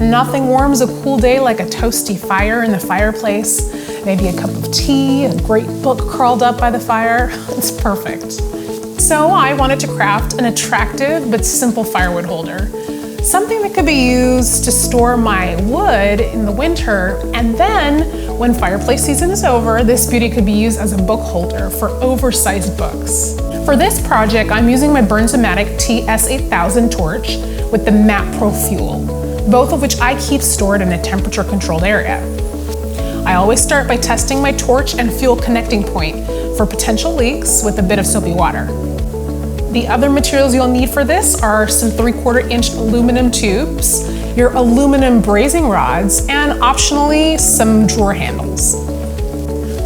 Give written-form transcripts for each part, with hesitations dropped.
Nothing warms a cool day like a toasty fire in the fireplace, maybe a cup of tea, a great book curled up by the fire. It's perfect. So I wanted to craft an attractive but simple firewood holder. Something that could be used to store my wood in the winter, and then when fireplace season is over, this beauty could be used as a book holder for oversized books. For this project, I'm using my Bernzomatic TS8000 torch with the Matte Pro Fuel, both of which I keep stored in a temperature-controlled area. I always start by testing my torch and fuel connecting point for potential leaks with a bit of soapy water. The other materials you'll need for this are some 3/4-inch aluminum tubes, your aluminum brazing rods, and optionally some drawer handles.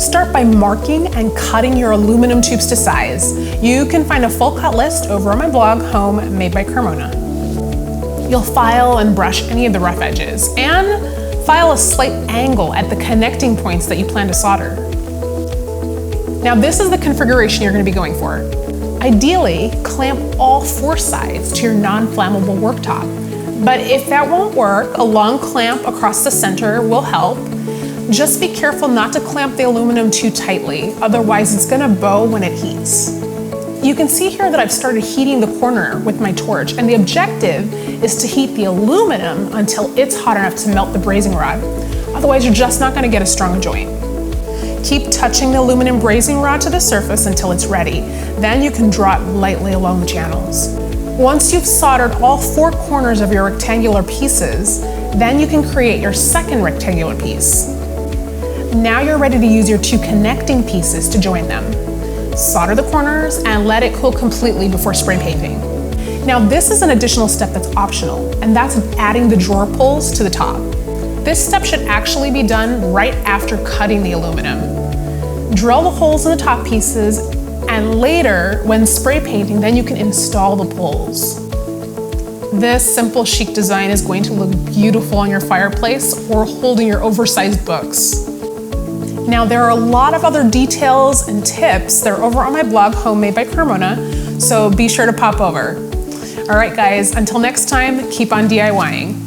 Start by marking and cutting your aluminum tubes to size. You can find a full cut list over on my blog, Home Made by Carmona. You'll file and brush any of the rough edges, and file a slight angle at the connecting points that you plan to solder. Now this is the configuration you're going to be going for. Ideally, clamp all 4 sides to your non-flammable worktop. But if that won't work, a long clamp across the center will help. Just be careful not to clamp the aluminum too tightly, otherwise it's going to bow when it heats. You can see here that I've started heating the corner with my torch, and the objective is to heat the aluminum until it's hot enough to melt the brazing rod. Otherwise, you're just not going to get a strong joint. Keep touching the aluminum brazing rod to the surface until it's ready. Then you can draw it lightly along the channels. Once you've soldered all 4 corners of your rectangular pieces, then you can create your second rectangular piece. Now you're ready to use your 2 connecting pieces to join them. Solder the corners and let it cool completely before spray painting. Now this is an additional step that's optional, and that's adding the drawer pulls to the top. This step should actually be done right after cutting the aluminum. Drill the holes in the top pieces, and later, when spray painting, then you can install the pulls. This simple chic design is going to look beautiful on your fireplace or holding your oversized books. Now there are a lot of other details and tips. They're over on my blog, Home Made by Carmona, so be sure to pop over. All right guys, until next time, keep on DIYing.